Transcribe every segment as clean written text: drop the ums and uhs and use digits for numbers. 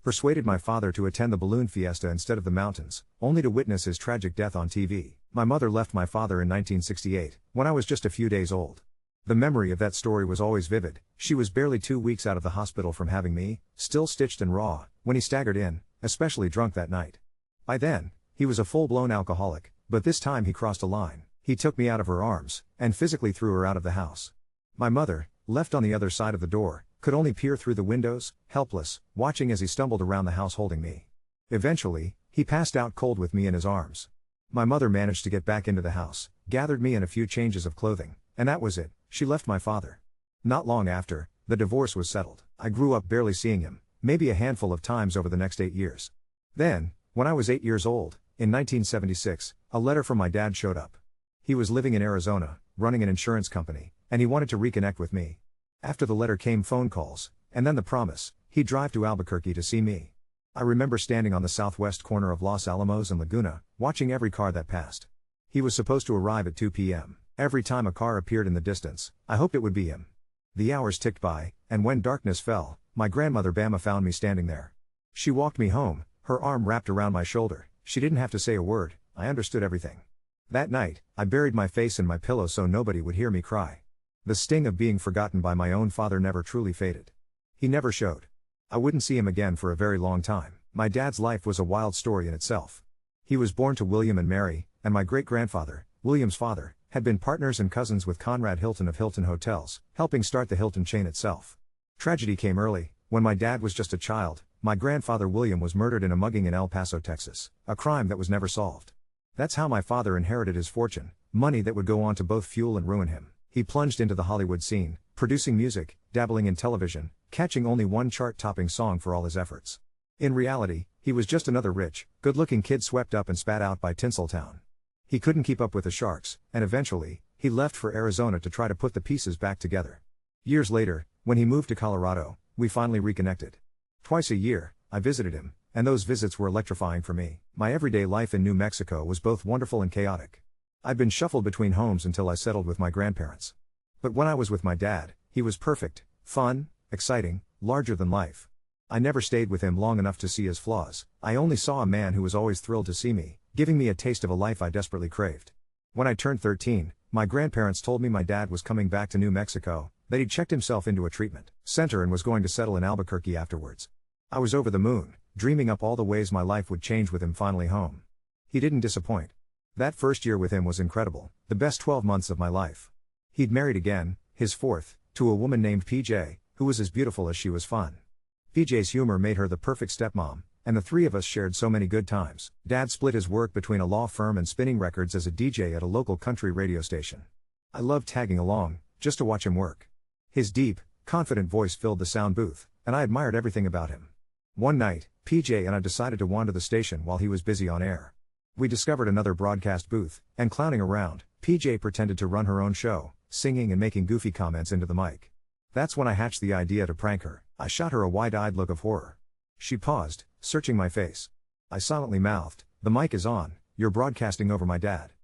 Persuaded my father to attend the balloon fiesta instead of the mountains, only to witness his tragic death on TV. My mother left my father in 1968, when I was just a few days old. The memory of that story was always vivid. She was barely 2 weeks out of the hospital from having me, still stitched and raw, when he staggered in, especially drunk that night. By then, he was a full-blown alcoholic, but this time he crossed a line. He took me out of her arms, and physically threw her out of the house. My mother, left on the other side of the door, could only peer through the windows, helpless, watching as he stumbled around the house holding me. Eventually, he passed out cold with me in his arms. My mother managed to get back into the house, gathered me and a few changes of clothing, and that was it. She left my father. Not long after, the divorce was settled. I grew up barely seeing him, maybe a handful of times over the next 8 years. Then, when I was 8 years old, in 1976, a letter from my dad showed up. He was living in Arizona, running an insurance company, and he wanted to reconnect with me. After the letter came phone calls, and then the promise, he'd drive to Albuquerque to see me. I remember standing on the southwest corner of Los Alamos and Laguna, watching every car that passed. He was supposed to arrive at 2 p.m. Every time a car appeared in the distance, I hoped it would be him. The hours ticked by, and when darkness fell, my grandmother Bama found me standing there. She walked me home, her arm wrapped around my shoulder. She didn't have to say a word, I understood everything. That night, I buried my face in my pillow so nobody would hear me cry. The sting of being forgotten by my own father never truly faded. He never showed. I wouldn't see him again for a very long time. My dad's life was a wild story in itself. He was born to William and Mary, and my great-grandfather, William's father, had been partners and cousins with Conrad Hilton of Hilton Hotels, helping start the Hilton chain itself. Tragedy came early. When my dad was just a child, my grandfather William was murdered in a mugging in El Paso, Texas, a crime that was never solved. That's how my father inherited his fortune, money that would go on to both fuel and ruin him. He plunged into the Hollywood scene, producing music, dabbling in television, catching only one chart-topping song for all his efforts. In reality, he was just another rich, good-looking kid swept up and spat out by Tinseltown. He couldn't keep up with the sharks, and eventually, he left for Arizona to try to put the pieces back together. Years later, when he moved to Colorado, we finally reconnected. Twice a year, I visited him, and those visits were electrifying for me. My everyday life in New Mexico was both wonderful and chaotic. I'd been shuffled between homes until I settled with my grandparents. But when I was with my dad, he was perfect, fun, exciting, larger than life. I never stayed with him long enough to see his flaws. I only saw a man who was always thrilled to see me, giving me a taste of a life I desperately craved. When I turned 13, my grandparents told me my dad was coming back to New Mexico, that he'd checked himself into a treatment center and was going to settle in Albuquerque afterwards. I was over the moon, dreaming up all the ways my life would change with him finally home. He didn't disappoint. That first year with him was incredible, the best 12 months of my life. He'd married again, his fourth, to a woman named PJ, who was as beautiful as she was fun. PJ's humor made her the perfect stepmom, and the three of us shared so many good times. Dad split his work between a law firm and spinning records as a DJ at a local country radio station. I loved tagging along, just to watch him work. His deep, confident voice filled the sound booth, and I admired everything about him. One night, PJ and I decided to wander the station while he was busy on air. We discovered another broadcast booth, and clowning around, PJ pretended to run her own show, singing and making goofy comments into the mic. That's when I hatched the idea to prank her. I shot her a wide-eyed look of horror. She paused, searching my face. I silently mouthed, "The mic is on, you're broadcasting over my dad."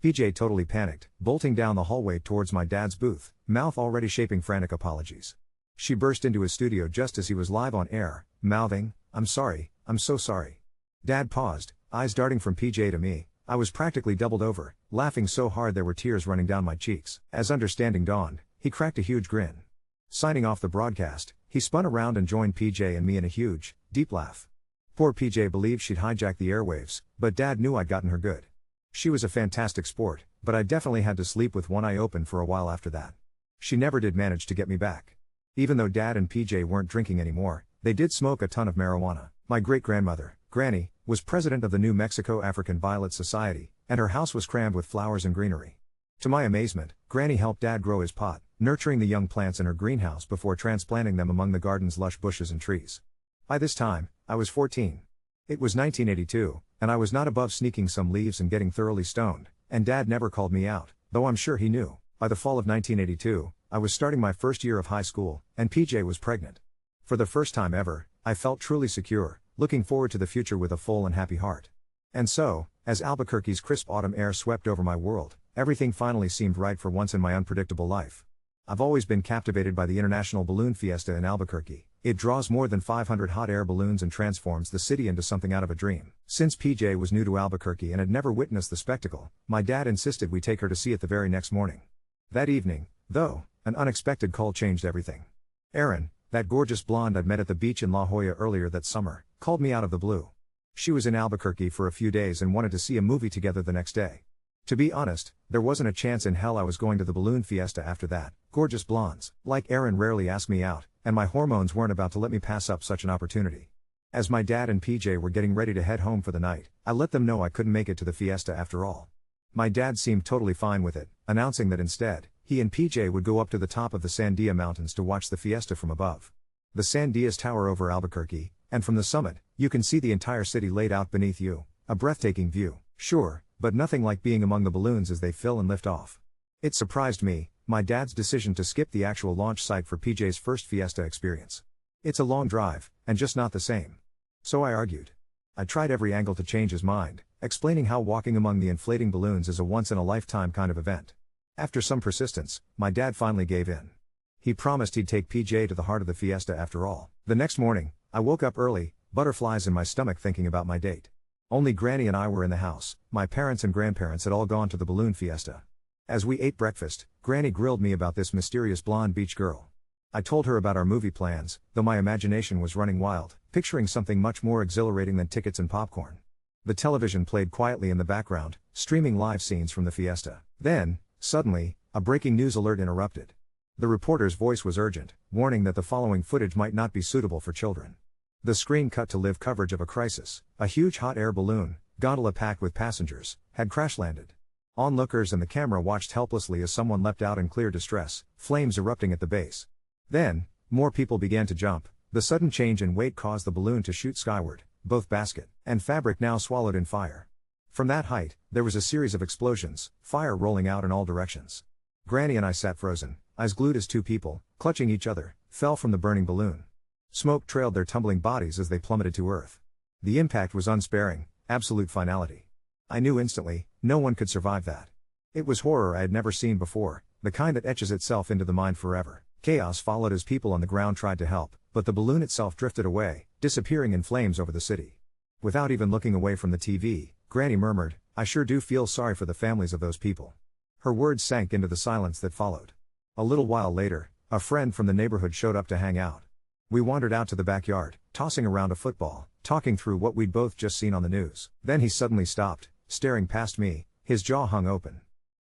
PJ totally panicked, bolting down the hallway towards my dad's booth, mouth already shaping frantic apologies. She burst into his studio just as he was live on air, mouthing, "I'm sorry, I'm so sorry." Dad paused, eyes darting from PJ to me. I was practically doubled over, laughing so hard there were tears running down my cheeks. As understanding dawned, he cracked a huge grin. Signing off the broadcast, he spun around and joined PJ and me in a huge, deep laugh. Poor PJ believed she'd hijacked the airwaves, but Dad knew I'd gotten her good. She was a fantastic sport, but I definitely had to sleep with one eye open for a while after that. She never did manage to get me back. Even though Dad and PJ weren't drinking anymore, they did smoke a ton of marijuana. My great-grandmother, Granny, was president of the New Mexico African Violet Society, and her house was crammed with flowers and greenery. To my amazement, Granny helped Dad grow his pot, nurturing the young plants in her greenhouse before transplanting them among the garden's lush bushes and trees. By this time, I was 14. It was 1982, and I was not above sneaking some leaves and getting thoroughly stoned, and Dad never called me out, though I'm sure he knew. By the fall of 1982, I was starting my first year of high school, and PJ was pregnant. For the first time ever, I felt truly secure, looking forward to the future with a full and happy heart. And so, as Albuquerque's crisp autumn air swept over my world, everything finally seemed right for once in my unpredictable life. I've always been captivated by the International Balloon Fiesta in Albuquerque, It draws more than 500 hot air balloons and transforms the city into something out of a dream. Since PJ was new to Albuquerque and had never witnessed the spectacle, my dad insisted we take her to see it the very next morning. That evening, though, an unexpected call changed everything. Erin, that gorgeous blonde I'd met at the beach in La Jolla earlier that summer, called me out of the blue. She was in Albuquerque for a few days and wanted to see a movie together the next day. To be honest, there wasn't a chance in hell I was going to the balloon fiesta after that. Gorgeous blondes, like Erin, rarely asked me out, and my hormones weren't about to let me pass up such an opportunity. As my dad and PJ were getting ready to head home for the night, I let them know I couldn't make it to the fiesta after all. My dad seemed totally fine with it, announcing that instead, he and PJ would go up to the top of the Sandia Mountains to watch the fiesta from above. The Sandias tower over Albuquerque, and from the summit, you can see the entire city laid out beneath you, a breathtaking view, sure, but nothing like being among the balloons as they fill and lift off. It surprised me, my dad's decision to skip the actual launch site for PJ's first fiesta experience. It's a long drive, and just not the same. So I argued. I tried every angle to change his mind, explaining how walking among the inflating balloons is a once-in-a-lifetime kind of event. After some persistence, my dad finally gave in. He promised he'd take PJ to the heart of the fiesta after all. The next morning, I woke up early, butterflies in my stomach thinking about my date. Only Granny and I were in the house. My parents and grandparents had all gone to the balloon fiesta. As we ate breakfast, Granny grilled me about this mysterious blonde beach girl. I told her about our movie plans, though my imagination was running wild, picturing something much more exhilarating than tickets and popcorn. The television played quietly in the background, streaming live scenes from the fiesta. Then, suddenly, a breaking news alert interrupted. The reporter's voice was urgent, warning that the following footage might not be suitable for children. The screen cut to live coverage of a crisis. A huge hot air balloon, gondola packed with passengers, had crash-landed. Onlookers and the camera watched helplessly as someone leapt out in clear distress, flames erupting at the base. Then, more people began to jump. The sudden change in weight caused the balloon to shoot skyward, both basket and fabric now swallowed in fire. From that height, there was a series of explosions, fire rolling out in all directions. Granny and I sat frozen, eyes glued as two people, clutching each other, fell from the burning balloon. Smoke trailed their tumbling bodies as they plummeted to earth. The impact was unsparing, absolute finality. I knew instantly, no one could survive that. It was horror I had never seen before, the kind that etches itself into the mind forever. Chaos followed as people on the ground tried to help, but the balloon itself drifted away, disappearing in flames over the city. Without even looking away from the TV, Granny murmured, "I sure do feel sorry for the families of those people." Her words sank into the silence that followed. A little while later, a friend from the neighborhood showed up to hang out. We wandered out to the backyard, tossing around a football, talking through what we'd both just seen on the news. Then he suddenly stopped, staring past me, his jaw hung open.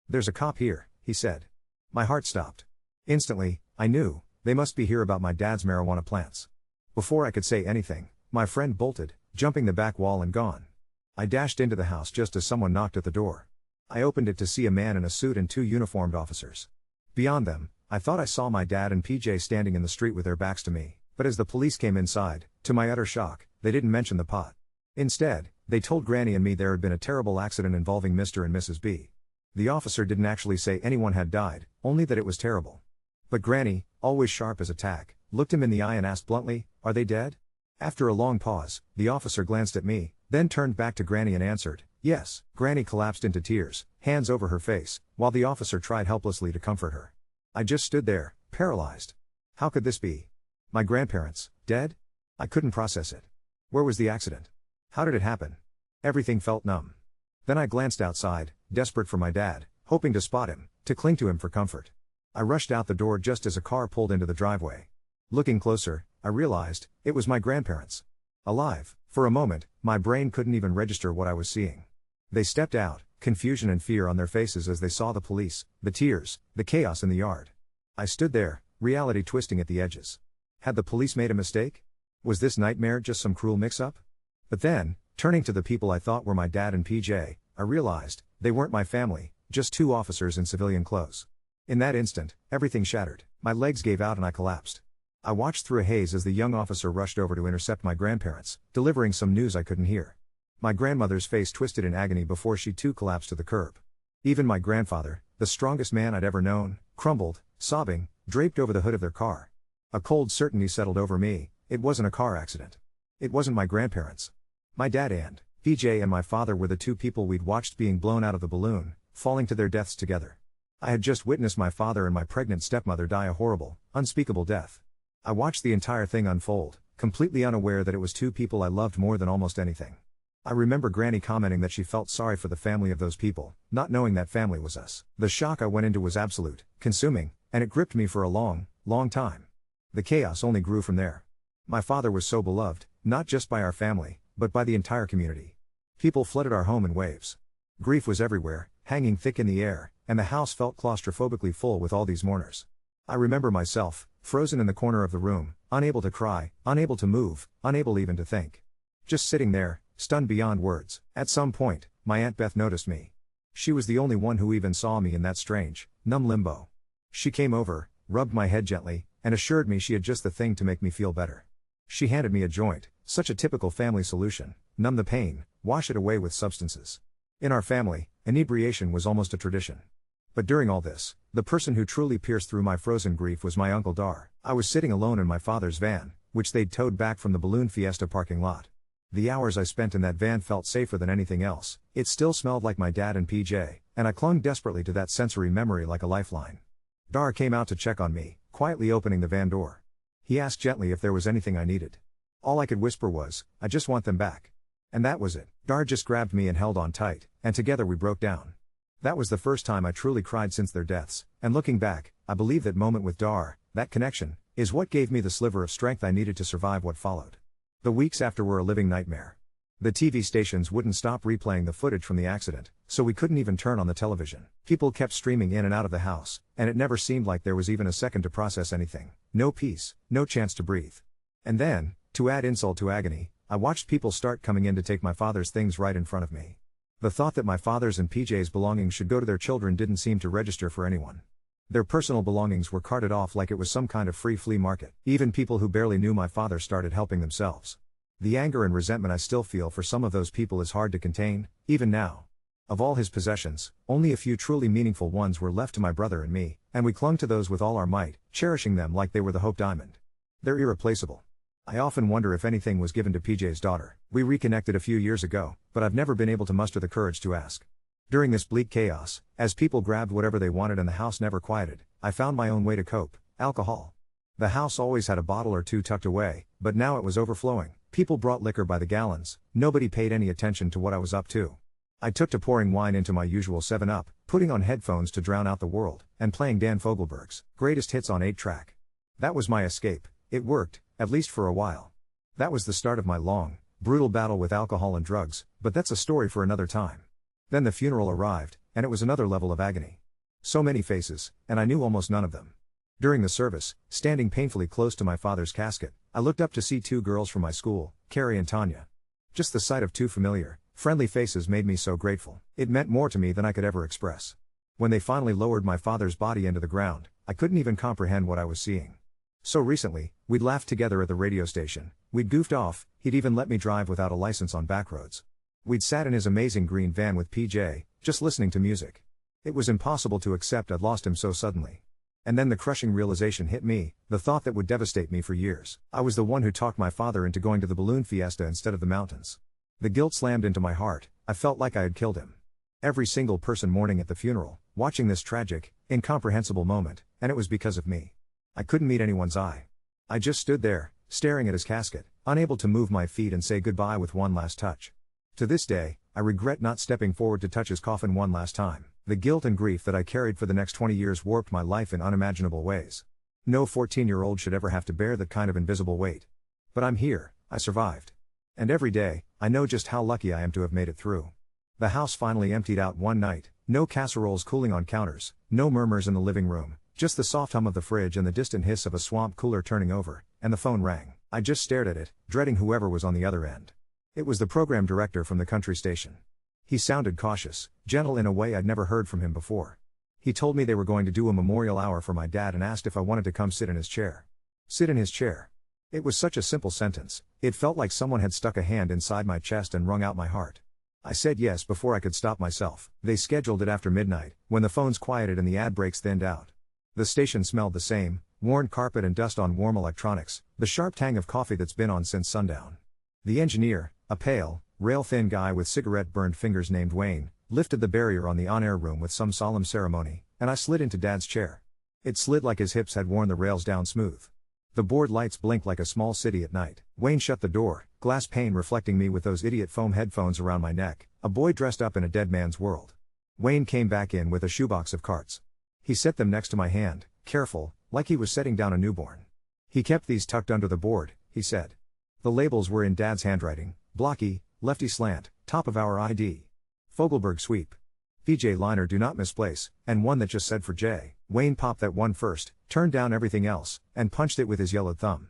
"There's a cop here," he said. My heart stopped. Instantly, I knew, they must be here about my dad's marijuana plants. Before I could say anything, my friend bolted, jumping the back wall and gone. I dashed into the house just as someone knocked at the door. I opened it to see a man in a suit and two uniformed officers. Beyond them, I thought I saw my dad and PJ standing in the street with their backs to me. But as the police came inside, to my utter shock, they didn't mention the pot. Instead, they told Granny and me there had been a terrible accident involving Mr. and Mrs. B. The officer didn't actually say anyone had died, only that it was terrible. But Granny, always sharp as a tack, looked him in the eye and asked bluntly, "Are they dead?" After a long pause, the officer glanced at me, then turned back to Granny and answered, "Yes." Granny collapsed into tears, hands over her face, while the officer tried helplessly to comfort her. I just stood there, paralyzed. How could this be? My grandparents, dead? I couldn't process it. Where was the accident? How did it happen? Everything felt numb. Then I glanced outside, desperate for my dad, hoping to spot him, to cling to him for comfort. I rushed out the door just as a car pulled into the driveway. Looking closer, I realized, it was my grandparents. Alive. For a moment, my brain couldn't even register what I was seeing. They stepped out, confusion and fear on their faces as they saw the police, the tears, the chaos in the yard. I stood there, reality twisting at the edges. Had the police made a mistake? Was this nightmare just some cruel mix-up? But then, turning to the people I thought were my dad and PJ, I realized, they weren't my family, just two officers in civilian clothes. In that instant, everything shattered. My legs gave out and I collapsed. I watched through a haze as the young officer rushed over to intercept my grandparents, delivering some news I couldn't hear. My grandmother's face twisted in agony before she too collapsed to the curb. Even my grandfather, the strongest man I'd ever known, crumbled, sobbing, draped over the hood of their car. A cold certainty settled over me. It wasn't a car accident. It wasn't my grandparents. My dad and PJ and my father were the two people we'd watched being blown out of the balloon, falling to their deaths together. I had just witnessed my father and my pregnant stepmother die a horrible, unspeakable death. I watched the entire thing unfold, completely unaware that it was two people I loved more than almost anything. I remember Granny commenting that she felt sorry for the family of those people, not knowing that family was us. The shock I went into was absolute, consuming, and it gripped me for a long, long time. The chaos only grew from there. My father was so beloved, not just by our family, but by the entire community. People flooded our home in waves. Grief was everywhere, hanging thick in the air, and the house felt claustrophobically full with all these mourners. I remember myself, frozen in the corner of the room, unable to cry, unable to move, unable even to think. Just sitting there, stunned beyond words. At some point, my Aunt Beth noticed me. She was the only one who even saw me in that strange, numb limbo. She came over, rubbed my head gently, and assured me she had just the thing to make me feel better. She handed me a joint, such a typical family solution: numb the pain, wash it away with substances. In our family, inebriation was almost a tradition. But during all this, the person who truly pierced through my frozen grief was my Uncle Dar. I was sitting alone in my father's van, which they'd towed back from the balloon Fiesta parking lot. The hours I spent in that van felt safer than anything else. It still smelled like my dad and PJ, and I clung desperately to that sensory memory like a lifeline. Dar came out to check on me, quietly opening the van door. He asked gently if there was anything I needed. All I could whisper was, "I just want them back." And that was it. Dar just grabbed me and held on tight, and together we broke down. That was the first time I truly cried since their deaths, and looking back, I believe that moment with Dar, that connection, is what gave me the sliver of strength I needed to survive what followed. The weeks after were a living nightmare. The TV stations wouldn't stop replaying the footage from the accident, so we couldn't even turn on the television. People kept streaming in and out of the house, and it never seemed like there was even a second to process anything. No peace, no chance to breathe. And then, to add insult to agony, I watched people start coming in to take my father's things right in front of me. The thought that my father's and PJ's belongings should go to their children didn't seem to register for anyone. Their personal belongings were carted off like it was some kind of free flea market. Even people who barely knew my father started helping themselves. The anger and resentment I still feel for some of those people is hard to contain, even now. Of all his possessions, only a few truly meaningful ones were left to my brother and me, and we clung to those with all our might, cherishing them like they were the Hope Diamond. They're irreplaceable. I often wonder if anything was given to PJ's daughter. We reconnected a few years ago, but I've never been able to muster the courage to ask. During this bleak chaos, as people grabbed whatever they wanted and the house never quieted, I found my own way to cope: alcohol. The house always had a bottle or two tucked away, but now it was overflowing. People brought liquor by the gallons. Nobody paid any attention to what I was up to. I took to pouring wine into my usual 7-Up, putting on headphones to drown out the world, and playing Dan Fogelberg's greatest hits on 8-track. That was my escape. It worked, at least for a while. That was the start of my long, brutal battle with alcohol and drugs, but that's a story for another time. Then the funeral arrived, and it was another level of agony. So many faces, and I knew almost none of them. During the service, standing painfully close to my father's casket, I looked up to see two girls from my school, Carrie and Tanya. Just the sight of two familiar, friendly faces made me so grateful. It meant more to me than I could ever express. When they finally lowered my father's body into the ground, I couldn't even comprehend what I was seeing. So recently, we'd laughed together at the radio station, we'd goofed off, he'd even let me drive without a license on back roads. We'd sat in his amazing green van with PJ, just listening to music. It was impossible to accept I'd lost him so suddenly. And then the crushing realization hit me, the thought that would devastate me for years. I was the one who talked my father into going to the balloon fiesta instead of the mountains. The guilt slammed into my heart. I felt like I had killed him. Every single person mourning at the funeral, watching this tragic, incomprehensible moment, and it was because of me. I couldn't meet anyone's eye. I just stood there, staring at his casket, unable to move my feet and say goodbye with one last touch. To this day, I regret not stepping forward to touch his coffin one last time. The guilt and grief that I carried for the next 20 years warped my life in unimaginable ways. No 14-year-old should ever have to bear that kind of invisible weight. But I'm here, I survived. And every day, I know just how lucky I am to have made it through. The house finally emptied out one night, no casseroles cooling on counters, no murmurs in the living room, just the soft hum of the fridge and the distant hiss of a swamp cooler turning over, and the phone rang. I just stared at it, dreading whoever was on the other end. It was the program director from the country station. He sounded cautious, gentle in a way I'd never heard from him before. He told me they were going to do a memorial hour for my dad and asked if I wanted to come sit in his chair. Sit in his chair. It was such a simple sentence, it felt like someone had stuck a hand inside my chest and wrung out my heart. I said yes before I could stop myself. They scheduled it after midnight, when the phones quieted and the ad breaks thinned out. The station smelled the same, worn carpet and dust on warm electronics, the sharp tang of coffee that's been on since sundown. The engineer, a pale, rail-thin guy with cigarette-burned fingers named Wayne, lifted the barrier on the on-air room with some solemn ceremony, and I slid into Dad's chair. It slid like his hips had worn the rails down smooth. The board lights blinked like a small city at night. Wayne shut the door, glass pane reflecting me with those idiot foam headphones around my neck, a boy dressed up in a dead man's world. Wayne came back in with a shoebox of cards. He set them next to my hand, careful, like he was setting down a newborn. He kept these tucked under the board, he said. The labels were in Dad's handwriting, blocky, lefty slant, top of our ID. Fogelberg sweep. VJ liner do not misplace, and one that just said for J. Wayne popped that one first, turned down everything else, and punched it with his yellowed thumb.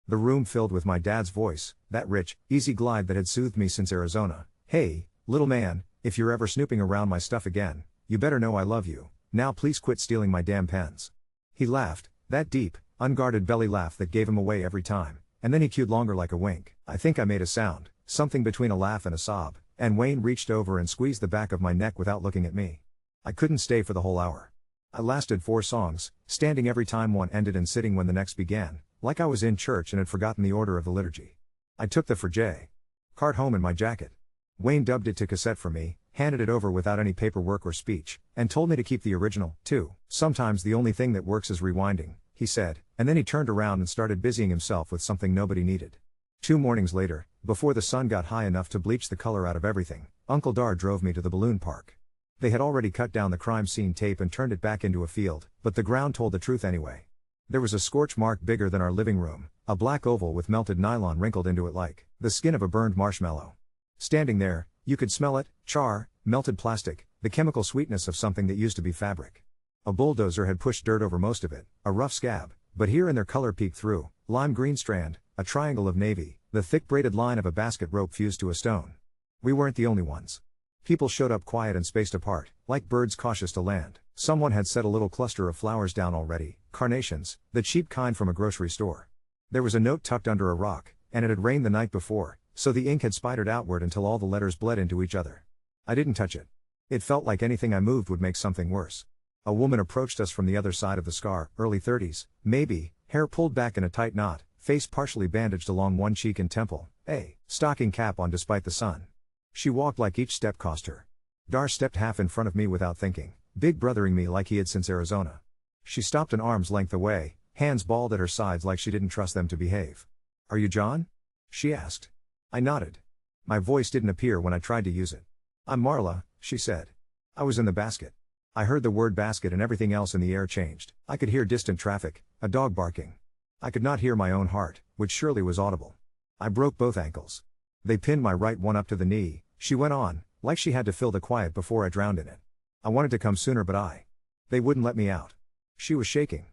The room filled with my dad's voice, that rich, easy glide that had soothed me since Arizona. Hey, little man, if you're ever snooping around my stuff again, you better know I love you. Now please quit stealing my damn pens. He laughed, that deep, unguarded belly laugh that gave him away every time, and then he cued longer like a wink. I think I made a sound, something between a laugh and a sob, and Wayne reached over and squeezed the back of my neck without looking at me. I couldn't stay for the whole hour. I lasted 4 songs, standing every time one ended and sitting when the next began, like I was in church and had forgotten the order of the liturgy. I took the for J. cart home in my jacket. Wayne dubbed it to cassette for me, handed it over without any paperwork or speech, and told me to keep the original, too. Sometimes the only thing that works is rewinding, he said, and then he turned around and started busying himself with something nobody needed. 2 mornings later, before the sun got high enough to bleach the color out of everything, Uncle Dar drove me to the balloon park. They had already cut down the crime scene tape and turned it back into a field, but the ground told the truth anyway. There was a scorch mark bigger than our living room, a black oval with melted nylon wrinkled into it like the skin of a burned marshmallow. Standing there, you could smell it, char, melted plastic, the chemical sweetness of something that used to be fabric. A bulldozer had pushed dirt over most of it, a rough scab, but here and there color peeked through, lime green strand, a triangle of navy, the thick braided line of a basket rope fused to a stone. We weren't the only ones. People showed up quiet and spaced apart, like birds cautious to land. Someone had set a little cluster of flowers down already, carnations, the cheap kind from a grocery store. There was a note tucked under a rock, and it had rained the night before, so the ink had spidered outward until all the letters bled into each other. I didn't touch it. It felt like anything I moved would make something worse. A woman approached us from the other side of the scar, early 30s, maybe, hair pulled back in a tight knot, face partially bandaged along one cheek and temple, a stocking cap on despite the sun. She walked like each step cost her. Dar stepped half in front of me without thinking, big brothering me like he had since Arizona. She stopped an arm's length away, hands balled at her sides like she didn't trust them to behave. Are you John? She asked. I nodded. My voice didn't appear when I tried to use it. I'm Marla, she said. I was in the basket. I heard the word basket and everything else in the air changed. I could hear distant traffic, a dog barking. I could not hear my own heart, which surely was audible. I broke both ankles. They pinned my right one up to the knee, she went on, like she had to fill the quiet before I drowned in it. I wanted to come sooner but they wouldn't let me out. She was shaking.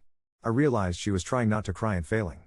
I realized she was trying not to cry and failing.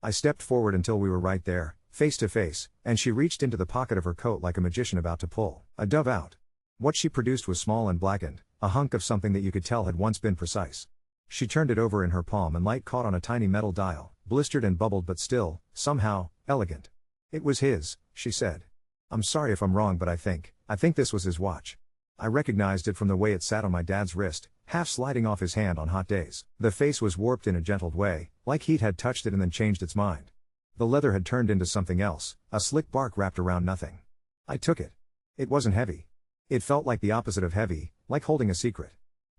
I stepped forward until we were right there, face to face, and she reached into the pocket of her coat like a magician about to pull a dove out. What she produced was small and blackened, a hunk of something that you could tell had once been precise. She turned it over in her palm and light caught on a tiny metal dial, blistered and bubbled but still, somehow, elegant. It was his, she said. I'm sorry if I'm wrong but I think this was his watch. I recognized it from the way it sat on my dad's wrist, half sliding off his hand on hot days. The face was warped in a gentle way, like heat had touched it and then changed its mind. The leather had turned into something else, a slick bark wrapped around nothing. I took it. It wasn't heavy. It felt like the opposite of heavy, like holding a secret.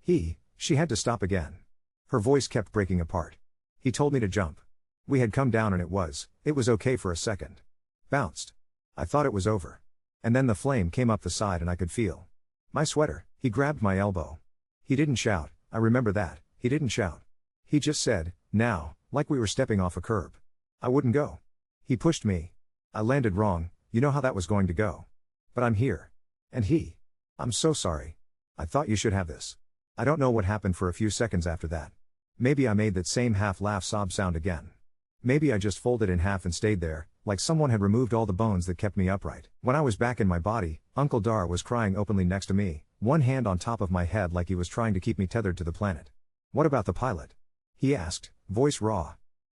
She had to stop again. Her voice kept breaking apart. He told me to jump. We had come down and it was okay for a second. Bounced. I thought it was over. And then the flame came up the side and I could feel my sweater. He grabbed my elbow. He didn't shout, I remember that, he didn't shout. He just said, now, like we were stepping off a curb. I wouldn't go. He pushed me. I landed wrong, you know how that was going to go. But I'm here. And I'm so sorry. I thought you should have this. I don't know what happened for a few seconds after that. Maybe I made that same half-laugh sob sound again. Maybe I just folded in half and stayed there, like someone had removed all the bones that kept me upright. When I was back in my body, Uncle Dar was crying openly next to me, one hand on top of my head like he was trying to keep me tethered to the planet. What about the pilot? He asked, voice raw.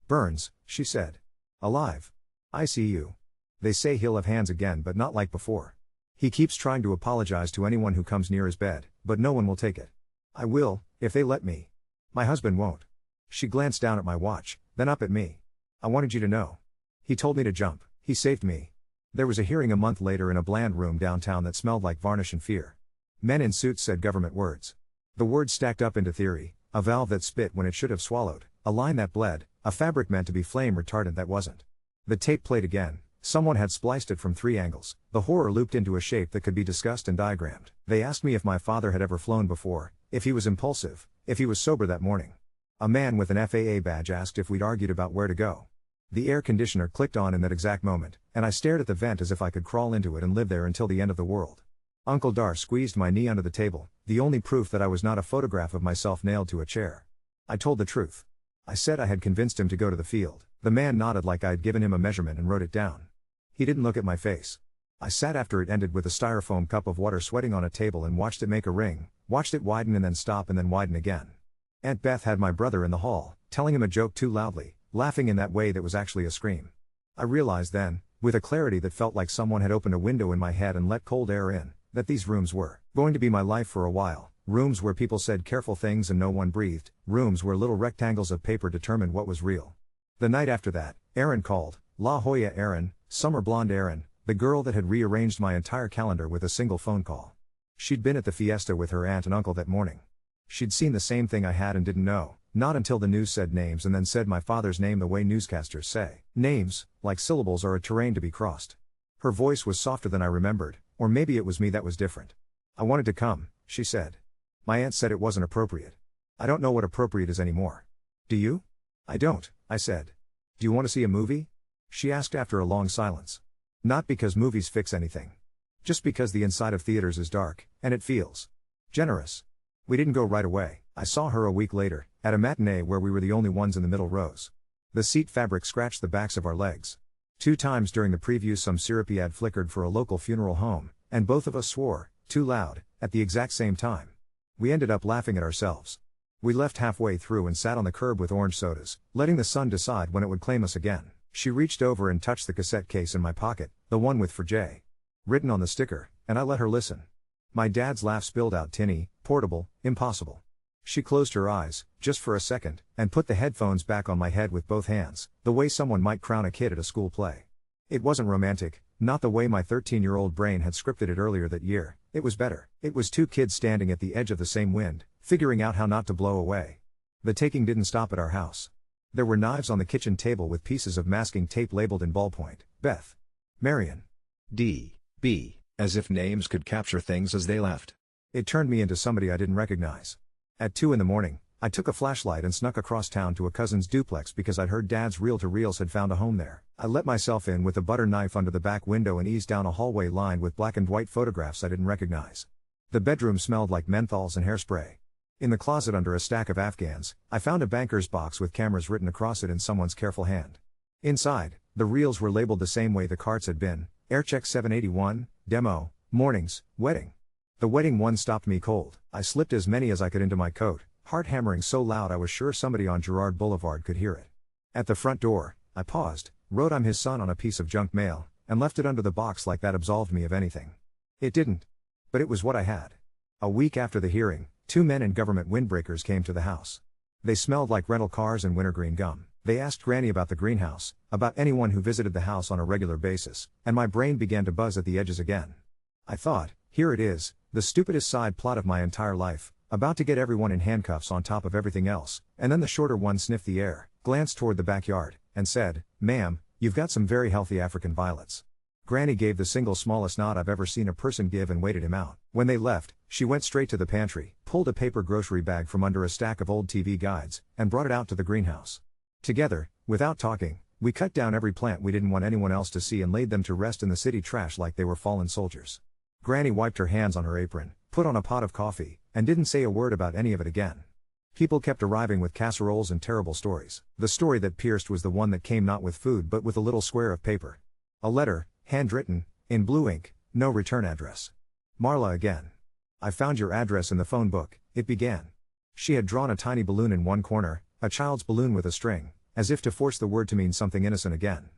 Burns, she said. Alive. ICU. They say he'll have hands again but not like before. He keeps trying to apologize to anyone who comes near his bed, but no one will take it. I will, if they let me. My husband won't. She glanced down at my watch, then up at me. I wanted you to know. He told me to jump, he saved me. There was a hearing a month later in a bland room downtown that smelled like varnish and fear. Men in suits said government words. The words stacked up into theory, a valve that spit when it should have swallowed, a line that bled, A fabric meant to be flame retardant that wasn't. The tape played again. Someone had spliced it from 3 angles, the horror looped into a shape that could be discussed and diagrammed. They asked me if my father had ever flown before, if he was impulsive, if he was sober that morning. A man with an FAA badge asked if we'd argued about where to go. The air conditioner clicked on in that exact moment, and I stared at the vent as if I could crawl into it and live there until the end of the world. Uncle Dar squeezed my knee under the table, the only proof that I was not a photograph of myself nailed to a chair. I told the truth. I said I had convinced him to go to the field. The man nodded like I'd given him a measurement and wrote it down. He didn't look at my face. I sat after it ended with a styrofoam cup of water sweating on a table and watched it make a ring, watched it widen and then stop and then widen again. Aunt Beth had my brother in the hall, telling him a joke too loudly, laughing in that way that was actually a scream. I realized then, with a clarity that felt like someone had opened a window in my head and let cold air in, that these rooms were going to be my life for a while. Rooms where people said careful things and no one breathed, rooms where little rectangles of paper determined what was real. The night after that, Erin called, La Jolla Erin, summer blonde Erin, the girl that had rearranged my entire calendar with a single phone call. She'd been at the Fiesta with her aunt and uncle that morning. She'd seen the same thing I had and didn't know, not until the news said names and then said my father's name the way newscasters say. Names, like syllables, are a terrain to be crossed. Her voice was softer than I remembered, or maybe it was me that was different. I wanted to come, she said. My aunt said it wasn't appropriate. I don't know what appropriate is anymore. Do you? I don't, I said. Do you want to see a movie? She asked after a long silence. Not because movies fix anything. Just because the inside of theaters is dark, and it feels generous. We didn't go right away. I saw her a week later, at a matinee where we were the only ones in the middle rows. The seat fabric scratched the backs of our legs. 2 times during the preview some syrupy ad flickered for a local funeral home, and both of us swore, too loud, at the exact same time. We ended up laughing at ourselves. We left halfway through and sat on the curb with orange sodas, letting the sun decide when it would claim us again. She reached over and touched the cassette case in my pocket, the one with "For Jay" written on the sticker, and I let her listen. My dad's laugh spilled out tinny, portable, impossible. She closed her eyes, just for a second, and put the headphones back on my head with both hands, the way someone might crown a kid at a school play. It wasn't romantic, not the way my 13-year-old brain had scripted it earlier that year. It was better. It was 2 kids standing at the edge of the same wind, figuring out how not to blow away. The taking didn't stop at our house. There were knives on the kitchen table with pieces of masking tape labeled in ballpoint. Beth. Marion. D. B. As if names could capture things as they left. It turned me into somebody I didn't recognize. At 2 in the morning, I took a flashlight and snuck across town to a cousin's duplex because I'd heard Dad's reel-to-reels had found a home there. I let myself in with a butter knife under the back window and eased down a hallway lined with black and white photographs I didn't recognize. The bedroom smelled like menthols and hairspray. In the closet under a stack of Afghans, I found a banker's box with cameras written across it in someone's careful hand. Inside, the reels were labeled the same way the cards had been: Aircheck 781, Demo, Mornings, Wedding. The wedding one stopped me cold. I slipped as many as I could into my coat, heart hammering so loud I was sure somebody on Girard Boulevard could hear it. At the front door, I paused, wrote "I'm his son" on a piece of junk mail, and left it under the box like that absolved me of anything. It didn't. But it was what I had. A week after the hearing, 2 men in government windbreakers came to the house. They smelled like rental cars and wintergreen gum. They asked Granny about the greenhouse, about anyone who visited the house on a regular basis, and my brain began to buzz at the edges again. I thought, here it is, the stupidest side plot of my entire life, about to get everyone in handcuffs on top of everything else, and then the shorter one sniffed the air, glanced toward the backyard, and said, "Ma'am, you've got some very healthy African violets." Granny gave the single smallest nod I've ever seen a person give and waited him out. When they left, she went straight to the pantry, pulled a paper grocery bag from under a stack of old TV guides, and brought it out to the greenhouse. Together, without talking, we cut down every plant we didn't want anyone else to see and laid them to rest in the city trash like they were fallen soldiers. Granny wiped her hands on her apron, put on a pot of coffee, and didn't say a word about any of it again. People kept arriving with casseroles and terrible stories. The story that pierced was the one that came not with food but with a little square of paper. A letter, handwritten, in blue ink, no return address. "Marla again. I found your address in the phone book," it began. She had drawn a tiny balloon in one corner, a child's balloon with a string, as if to force the word to mean something innocent again.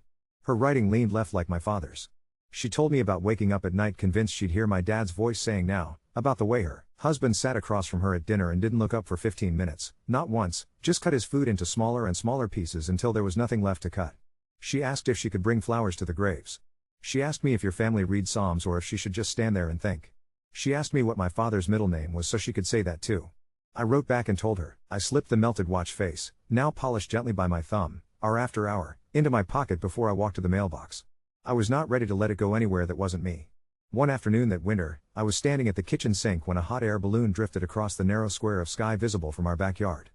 Her writing leaned left like my father's. She told me about waking up at night convinced she'd hear my dad's voice saying now, about the way her husband sat across from her at dinner and didn't look up for 15 minutes, not once, just cut his food into smaller and smaller pieces until there was nothing left to cut. She asked if she could bring flowers to the graves. She asked me if your family read Psalms or if she should just stand there and think. She asked me what my father's middle name was so she could say that too. I wrote back and told her. I slipped the melted watch face, now polished gently by my thumb, hour after hour, into my pocket before I walked to the mailbox. I was not ready to let it go anywhere that wasn't me. One afternoon that winter, I was standing at the kitchen sink when a hot air balloon drifted across the narrow square of sky visible from our backyard.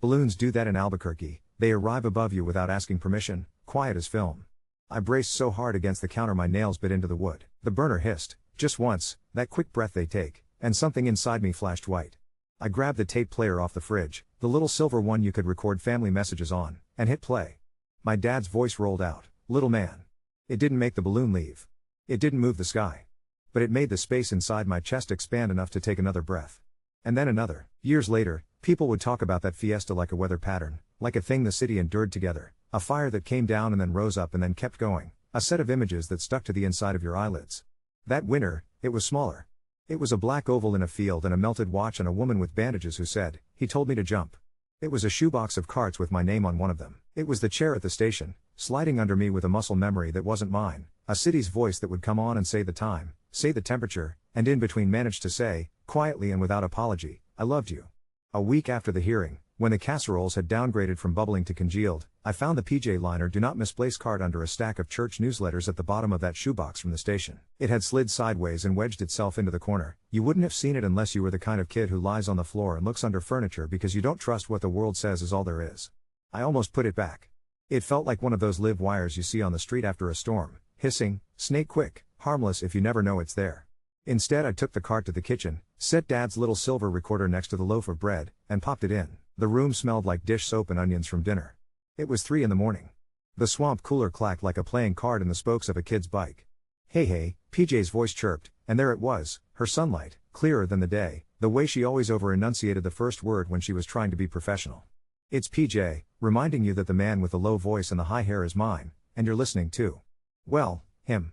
Balloons do that in Albuquerque, they arrive above you without asking permission, quiet as film. I braced so hard against the counter my nails bit into the wood. The burner hissed, just once, that quick breath they take, and something inside me flashed white. I grabbed the tape player off the fridge, the little silver one you could record family messages on, and hit play. My dad's voice rolled out, "Little man." It didn't make the balloon leave. It didn't move the sky. But it made the space inside my chest expand enough to take another breath. And then another. Years later, people would talk about that fiesta like a weather pattern, like a thing the city endured together, a fire that came down and then rose up and then kept going, a set of images that stuck to the inside of your eyelids. That winter, it was smaller. It was a black oval in a field and a melted watch and a woman with bandages who said, "He told me to jump." It was a shoebox of cards with my name on one of them. It was the chair at the station, sliding under me with a muscle memory that wasn't mine, a city's voice that would come on and say the time, say the temperature, and in between manage to say, quietly and without apology, "I loved you." A week after the hearing, when the casseroles had downgraded from bubbling to congealed, I found the PJ liner "Do Not Misplace" card under a stack of church newsletters at the bottom of that shoebox from the station. It had slid sideways and wedged itself into the corner. You wouldn't have seen it unless you were the kind of kid who lies on the floor and looks under furniture because you don't trust what the world says is all there is. I almost put it back. It felt like one of those live wires you see on the street after a storm, hissing, snake quick, harmless if you never know it's there. Instead I took the cart to the kitchen, set Dad's little silver recorder next to the loaf of bread, and popped it in. The room smelled like dish soap and onions from dinner. It was 3 a.m. The swamp cooler clacked like a playing card in the spokes of a kid's bike. "Hey hey," PJ's voice chirped, and there it was, her sunlight, clearer than the day, the way she always over-enunciated the first word when she was trying to be professional. "It's PJ, reminding you that the man with the low voice and the high hair is mine, and you're listening too. Well, him.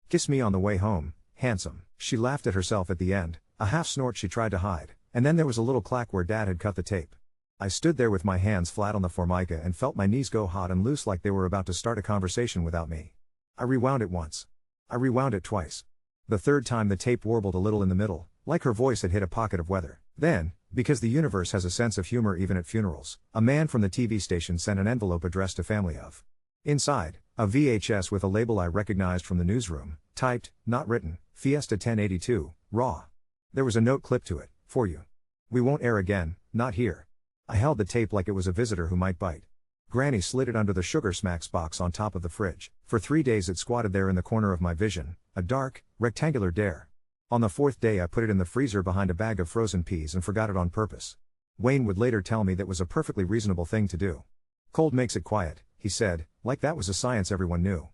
Kiss me on the way home, handsome." She laughed at herself at the end, a half snort she tried to hide, and then there was a little clack where Dad had cut the tape. I stood there with my hands flat on the formica and felt my knees go hot and loose like they were about to start a conversation without me. I rewound it once. I rewound it twice. The third time the tape warbled a little in the middle, like her voice had hit a pocket of weather. Then, because the universe has a sense of humor even at funerals, a man from the TV station sent an envelope addressed to family of. Inside, a VHS with a label I recognized from the newsroom, typed, not written, Fiesta 1082, raw. There was a note clipped to it, "For you. We won't air again, not here." I held the tape like it was a visitor who might bite. Granny slid it under the sugar smacks box on top of the fridge. For 3 days it squatted there in the corner of my vision, a dark, rectangular dare. On the 4th day I put it in the freezer behind a bag of frozen peas and forgot it on purpose. Wayne would later tell me that was a perfectly reasonable thing to do. "Cold makes it quiet," he said, like that was a science everyone knew.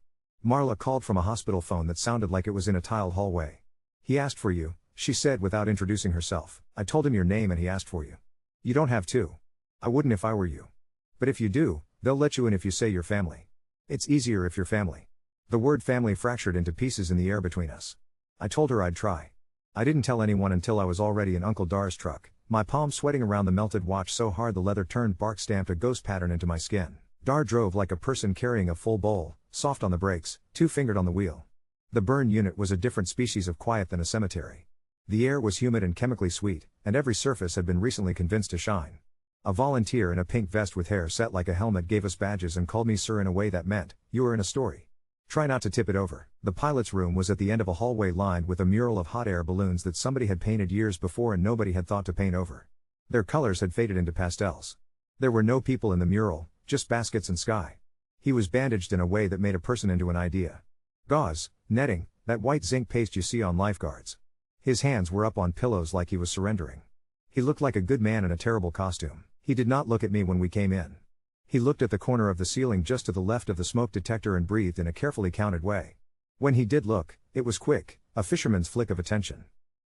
Marla called from a hospital phone that sounded like it was in a tiled hallway. "He asked for you," she said without introducing herself. "I told him your name and he asked for you. You don't have to. I wouldn't if I were you. But if you do, they'll let you in if you say you're family. It's easier if you're family." The word family fractured into pieces in the air between us. I told her I'd try. I didn't tell anyone until I was already in Uncle Dar's truck, my palms sweating around the melted watch so hard the leather turned bark stamped a ghost pattern into my skin. Dar drove like a person carrying a full bowl, soft on the brakes, 2-fingered on the wheel. The burn unit was a different species of quiet than a cemetery. The air was humid and chemically sweet, and every surface had been recently convinced to shine. A volunteer in a pink vest with hair set like a helmet gave us badges and called me sir in a way that meant, "You were in a story. Try not to tip it over." The pilot's room was at the end of a hallway lined with a mural of hot air balloons that somebody had painted years before and nobody had thought to paint over. Their colors had faded into pastels. There were no people in the mural, just baskets and sky. He was bandaged in a way that made a person into an idea. Gauze, netting, that white zinc paste you see on lifeguards. His hands were up on pillows like he was surrendering. He looked like a good man in a terrible costume. He did not look at me when we came in. He looked at the corner of the ceiling just to the left of the smoke detector and breathed in a carefully counted way. When he did look, it was quick, a fisherman's flick of attention.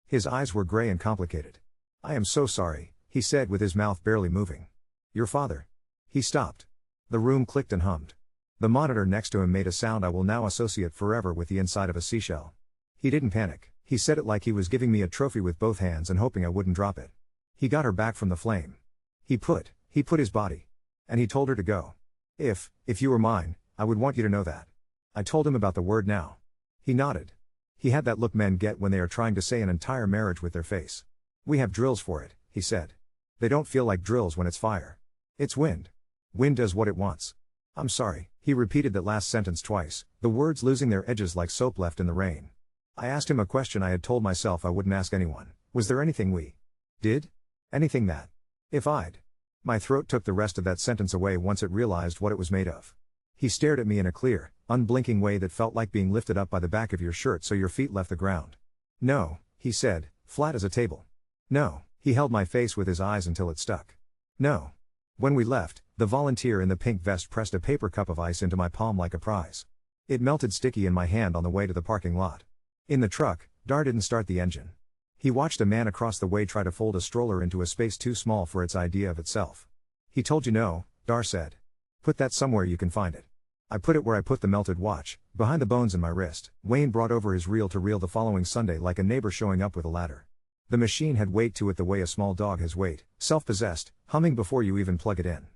His eyes were gray and complicated. "I am so sorry," he said with his mouth barely moving. "Your father." He stopped. The room clicked and hummed. The monitor next to him made a sound I will now associate forever with the inside of a seashell. He didn't panic. He said it like he was giving me a trophy with both hands and hoping I wouldn't drop it. He got her back from the flame. He put his body. And he told her to go. If you were mine, I would want you to know that." I told him about the word now. He nodded. He had that look men get when they are trying to say an entire marriage with their face. "We have drills for it," he said. They don't feel like drills when it's fire. It's wind. Wind does what it wants. I'm sorry, he repeated that last sentence twice, the words losing their edges like soap left in the rain. I asked him a question I had told myself I wouldn't ask anyone. Was there anything we did? Anything that, if I'd. My throat took the rest of that sentence away once it realized what it was made of. He stared at me in a clear, unblinking way that felt like being lifted up by the back of your shirt so your feet left the ground. No, he said, flat as a table. No, he held my face with his eyes until it stuck. No. When we left, the volunteer in the pink vest pressed a paper cup of ice into my palm like a prize. It melted sticky in my hand on the way to the parking lot. In the truck, Dar didn't start the engine. He watched a man across the way try to fold a stroller into a space too small for its idea of itself. He told you no, Dar said. Put that somewhere you can find it. I put it where I put the melted watch, behind the bones in my wrist. Wayne brought over his reel to reel the following Sunday like a neighbor showing up with a ladder. The machine had weight to it the way a small dog has weight, self-possessed, humming before you even plug it in.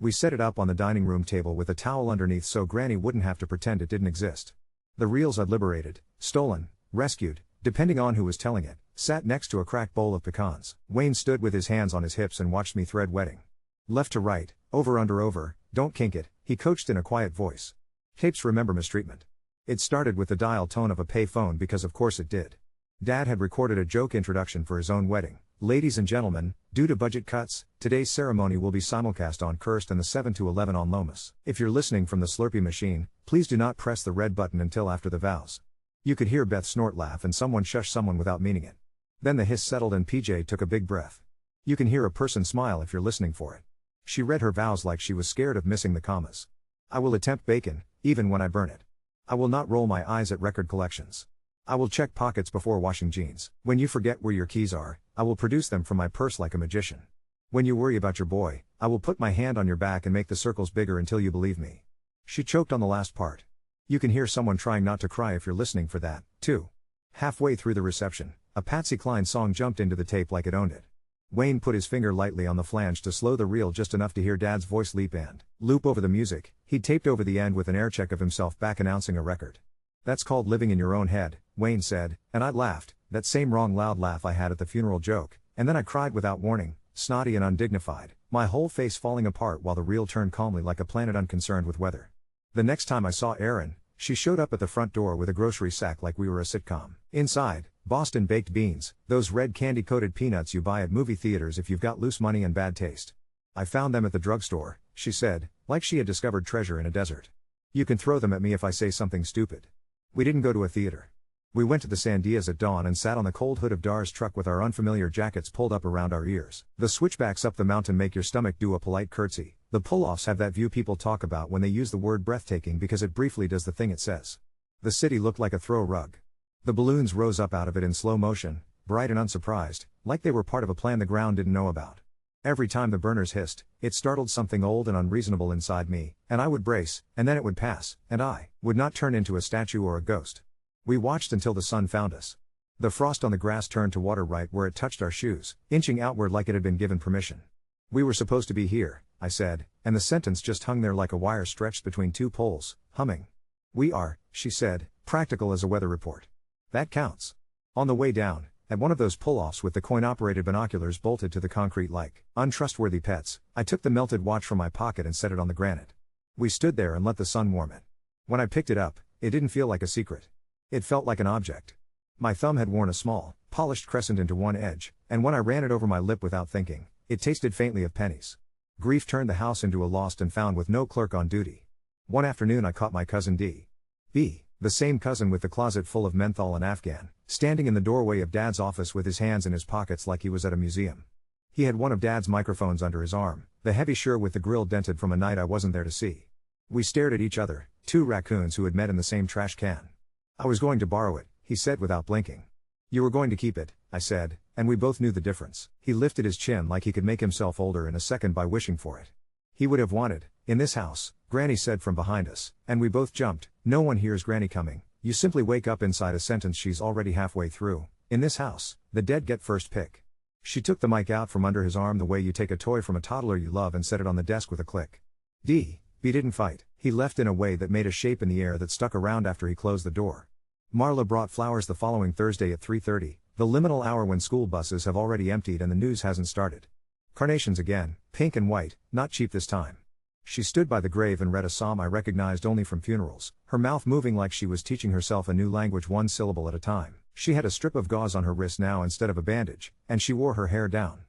We set it up on the dining room table with a towel underneath so Granny wouldn't have to pretend it didn't exist. The reels I'd liberated, stolen, rescued, depending on who was telling it, sat next to a cracked bowl of pecans. Wayne stood with his hands on his hips and watched me thread wetting. Left to right, over under over, don't kink it, he coached in a quiet voice. Tapes remember mistreatment. It started with the dial tone of a pay phone because of course it did. Dad had recorded a joke introduction for his own wedding. Ladies and gentlemen, due to budget cuts, today's ceremony will be simulcast on Kirst and the 7 to 11 on Lomas. If you're listening from the Slurpee machine, please do not press the red button until after the vows. You could hear Beth snort laugh and someone shush someone without meaning it. Then the hiss settled and PJ took a big breath. You can hear a person smile if you're listening for it. She read her vows like she was scared of missing the commas. I will attempt bacon, even when I burn it. I will not roll my eyes at record collections. I will check pockets before washing jeans. When you forget where your keys are, I will produce them from my purse like a magician. When you worry about your boy, I will put my hand on your back and make the circles bigger until you believe me. She choked on the last part. You can hear someone trying not to cry if you're listening for that, too. Halfway through the reception, a Patsy Cline song jumped into the tape like it owned it. Wayne put his finger lightly on the flange to slow the reel just enough to hear Dad's voice leap and loop over the music. He taped over the end with an air check of himself back announcing a record. That's called living in your own head, Wayne said, and I laughed, that same wrong loud laugh I had at the funeral joke, and then I cried without warning, snotty and undignified, my whole face falling apart while the reel turned calmly like a planet unconcerned with weather. The next time I saw Erin, she showed up at the front door with a grocery sack like we were a sitcom. Inside, Boston baked beans, those red candy-coated peanuts you buy at movie theaters if you've got loose money and bad taste. I found them at the drugstore, she said, like she had discovered treasure in a desert. You can throw them at me if I say something stupid. We didn't go to a theater. We went to the Sandias at dawn and sat on the cold hood of Dar's truck with our unfamiliar jackets pulled up around our ears. The switchbacks up the mountain make your stomach do a polite curtsy. The pull-offs have that view people talk about when they use the word breathtaking because it briefly does the thing it says. The city looked like a throw rug. The balloons rose up out of it in slow motion, bright and unsurprised, like they were part of a plan the ground didn't know about. Every time the burners hissed, it startled something old and unreasonable inside me, and I would brace, and then it would pass, and I would not turn into a statue or a ghost. We watched until the sun found us. The frost on the grass turned to water right where it touched our shoes, inching outward like it had been given permission. We were supposed to be here, I said, and the sentence just hung there like a wire stretched between two poles, humming. We are, she said, practical as a weather report. That counts. On the way down, at one of those pull-offs with the coin-operated binoculars bolted to the concrete like untrustworthy pets, I took the melted watch from my pocket and set it on the granite. We stood there and let the sun warm it. When I picked it up, it didn't feel like a secret. It felt like an object. My thumb had worn a small, polished crescent into one edge, and when I ran it over my lip without thinking, it tasted faintly of pennies. Grief turned the house into a lost and found with no clerk on duty. One afternoon I caught my cousin D.B., the same cousin with the closet full of menthol and Afghan, standing in the doorway of Dad's office with his hands in his pockets like he was at a museum. He had one of Dad's microphones under his arm, the heavy Shure with the grill dented from a night I wasn't there to see. We stared at each other, two raccoons who had met in the same trash can. I was going to borrow it, he said without blinking. You were going to keep it, I said, and we both knew the difference. He lifted his chin like he could make himself older in a second by wishing for it. He would have wanted, in this house, Granny said from behind us, and we both jumped. No one hears Granny coming, you simply wake up inside a sentence she's already halfway through. In this house, the dead get first pick. She took the mic out from under his arm the way you take a toy from a toddler you love and set it on the desk with a click. D.B. didn't fight, he left in a way that made a shape in the air that stuck around after he closed the door. Marla brought flowers the following Thursday at 3:30, the liminal hour when school buses have already emptied and the news hasn't started. Carnations again, pink and white, not cheap this time. She stood by the grave and read a psalm I recognized only from funerals, her mouth moving like she was teaching herself a new language one syllable at a time. She had a strip of gauze on her wrist now instead of a bandage, and she wore her hair down.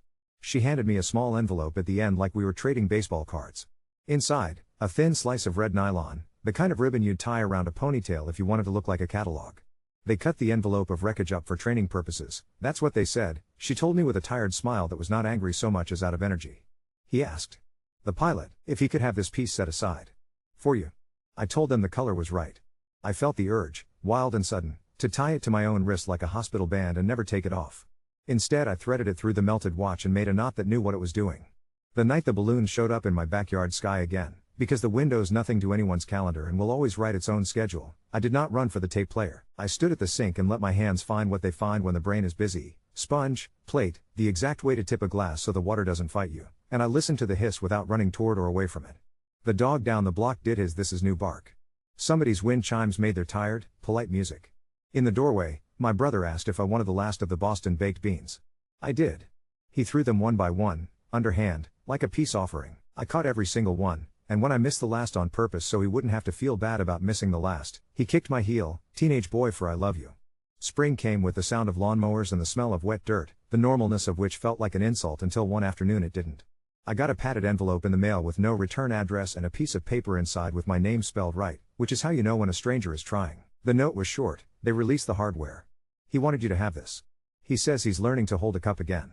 She handed me a small envelope at the end like we were trading baseball cards. Inside, a thin slice of red nylon, the kind of ribbon you'd tie around a ponytail if you wanted to look like a catalog. They cut the envelope of wreckage up for training purposes, that's what they said, she told me with a tired smile that was not angry so much as out of energy. He asked the pilot if he could have this piece set aside for you. I told them the color was right. I felt the urge, wild and sudden, to tie it to my own wrist like a hospital band and never take it off. Instead I threaded it through the melted watch and made a knot that knew what it was doing. The night the balloon showed up in my backyard sky again, because the window's nothing to anyone's calendar and will always write its own schedule, I did not run for the tape player. I stood at the sink and let my hands find what they find when the brain is busy: sponge, plate, the exact way to tip a glass so the water doesn't fight you, and I listened to the hiss without running toward or away from it. The dog down the block did his "this is new" bark. Somebody's wind chimes made their tired, polite music. In the doorway, my brother asked if I wanted the last of the Boston baked beans. I did. He threw them one by one, underhand, like a peace offering. I caught every single one, and when I missed the last on purpose so he wouldn't have to feel bad about missing the last, he kicked my heel, "Teenage boy, for I love you." Spring came with the sound of lawnmowers and the smell of wet dirt, the normalness of which felt like an insult until one afternoon it didn't. I got a padded envelope in the mail with no return address and a piece of paper inside with my name spelled right, which is how you know when a stranger is trying. The note was short: "They released the hardware. He wanted you to have this. He says he's learning to hold a cup again."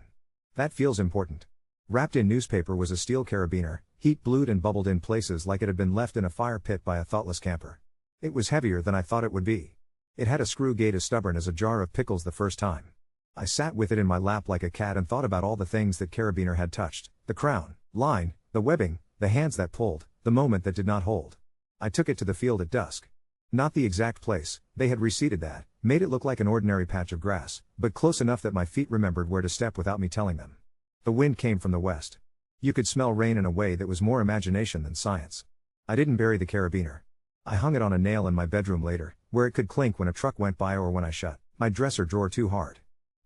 That feels important. Wrapped in newspaper was a steel carabiner, heat blued and bubbled in places like it had been left in a fire pit by a thoughtless camper. It was heavier than I thought it would be. It had a screw gate as stubborn as a jar of pickles the first time. I sat with it in my lap like a cat and thought about all the things that carabiner had touched: the crown, line, the webbing, the hands that pulled, the moment that did not hold. I took it to the field at dusk. Not the exact place, they had reseeded that, made it look like an ordinary patch of grass, but close enough that my feet remembered where to step without me telling them. The wind came from the west. You could smell rain in a way that was more imagination than science. I didn't bury the carabiner. I hung it on a nail in my bedroom later, where it could clink when a truck went by or when I shut my dresser drawer too hard.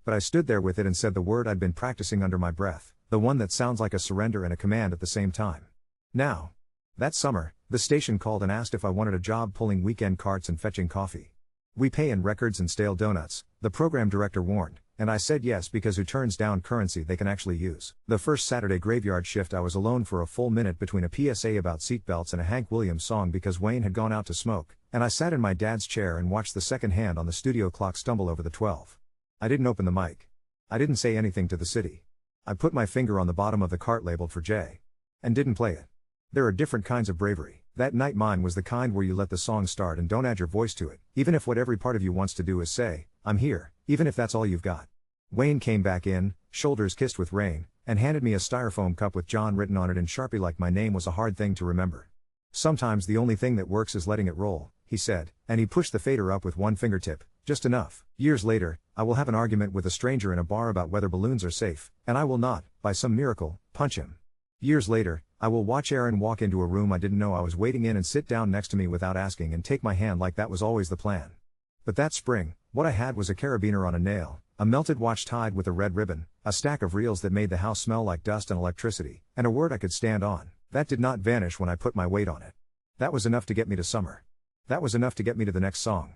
But I stood there with it and said the word I'd been practicing under my breath, the one that sounds like a surrender and a command at the same time. Now. That summer, the station called and asked if I wanted a job pulling weekend carts and fetching coffee. "We pay in records and stale donuts," the program director warned, and I said yes because who turns down currency they can actually use? The first Saturday graveyard shift I was alone for a full minute between a PSA about seatbelts and a Hank Williams song because Wayne had gone out to smoke, and I sat in my dad's chair and watched the second hand on the studio clock stumble over the 12. I didn't open the mic. I didn't say anything to the city. I put my finger on the bottom of the cart labeled for J. And didn't play it. There are different kinds of bravery. That night mine was the kind where you let the song start and don't add your voice to it, even if what every part of you wants to do is say, "I'm here," even if that's all you've got. Wayne came back in, shoulders kissed with rain, and handed me a styrofoam cup with John written on it in Sharpie like my name was a hard thing to remember. "Sometimes the only thing that works is letting it roll," he said, and he pushed the fader up with one fingertip, just enough. Years later, I will have an argument with a stranger in a bar about whether balloons are safe, and I will not, by some miracle, punch him. Years later, I will watch Aaron walk into a room I didn't know I was waiting in and sit down next to me without asking and take my hand like that was always the plan. But that spring, what I had was a carabiner on a nail, a melted watch tied with a red ribbon, a stack of reels that made the house smell like dust and electricity, and a word I could stand on. That did not vanish when I put my weight on it. That was enough to get me to summer. That was enough to get me to the next song.